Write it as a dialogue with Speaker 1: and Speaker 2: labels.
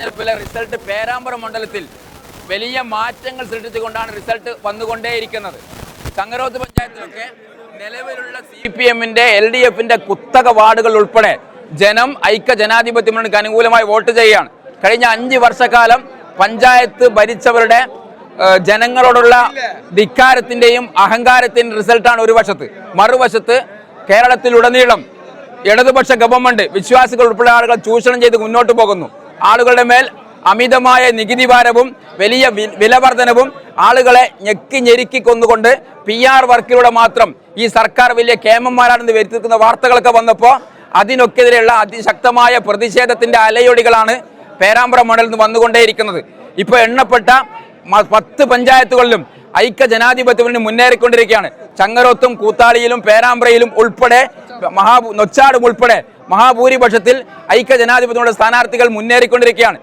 Speaker 1: തെരഞ്ഞെടുപ്പിലെ റിസൾട്ട് പേരാമ്പ്ര മണ്ഡലത്തിൽ വലിയ മാറ്റങ്ങൾ സൃഷ്ടിച്ചുകൊണ്ടാണ് റിസൾട്ട് വന്നുകൊണ്ടേയിരിക്കുന്നത്. ചങ്ങരോത്ത് പഞ്ചായത്തിലൊക്കെ നിലവിലുള്ള CPM-ന്റെ LDF-ന്റെ കുത്തക വാർഡുകൾ ഉൾപ്പെടെ ജനം ഐക്യ ജനാധിപത്യ മുന്നണിക്ക് അനുകൂലമായി വോട്ട് ചെയ്യുകയാണ്. കഴിഞ്ഞ 5 വർഷക്കാലം പഞ്ചായത്ത് ഭരിച്ചവരുടെ ജനങ്ങളോടുള്ള ധിക്കാരത്തിന്റെയും അഹങ്കാരത്തിന്റെയും റിസൾട്ടാണ് ഒരു വശത്ത്. മറുവശത്ത് കേരളത്തിലുടനീളം ഇടതുപക്ഷ ഗവൺമെന്റ് വിശ്വാസികൾ ഉൾപ്പെടെ ആളുകൾ ചൂഷണം ചെയ്ത് മുന്നോട്ട് പോകുന്നു. ആളുകളുടെ മേൽ അമിതമായ നികുതി ഭാരവും വലിയ വിലവർധനവും ആളുകളെ ഞെക്കി ഞെരുക്കി കൊന്നുകൊണ്ട് PR വർക്കിലൂടെ മാത്രം ഈ സർക്കാർ വലിയ കേമന്മാരാണെന്ന് വരുത്തിക്കുന്ന വാർത്തകളൊക്കെ വന്നപ്പോൾ അതിനൊക്കെതിരെയുള്ള അതിശക്തമായ പ്രതിഷേധത്തിന്റെ അലയൊടികളാണ് പേരാമ്പ്ര മണ്ഡലത്തിൽ നിന്ന് വന്നുകൊണ്ടേയിരിക്കുന്നത്. ഇപ്പോൾ എണ്ണപ്പെട്ട 10 പഞ്ചായത്തുകളിലും ഐക്യ ജനാധിപത്യ മുന്നണി മുന്നേറിക്കൊണ്ടിരിക്കുകയാണ്. ചങ്ങരോത്തും കൂത്താളിയിലും പേരാമ്പ്രയിലും ഉൾപ്പെടെ നൊച്ചാടും ഉൾപ്പെടെ മഹാഭൂരിപക്ഷത്തിൽ ഐക്യ ജനാധിപത്യങ്ങളുടെ സ്ഥാനാർത്ഥികൾ മുന്നേറിക്കൊണ്ടിരിക്കുകയാണ്.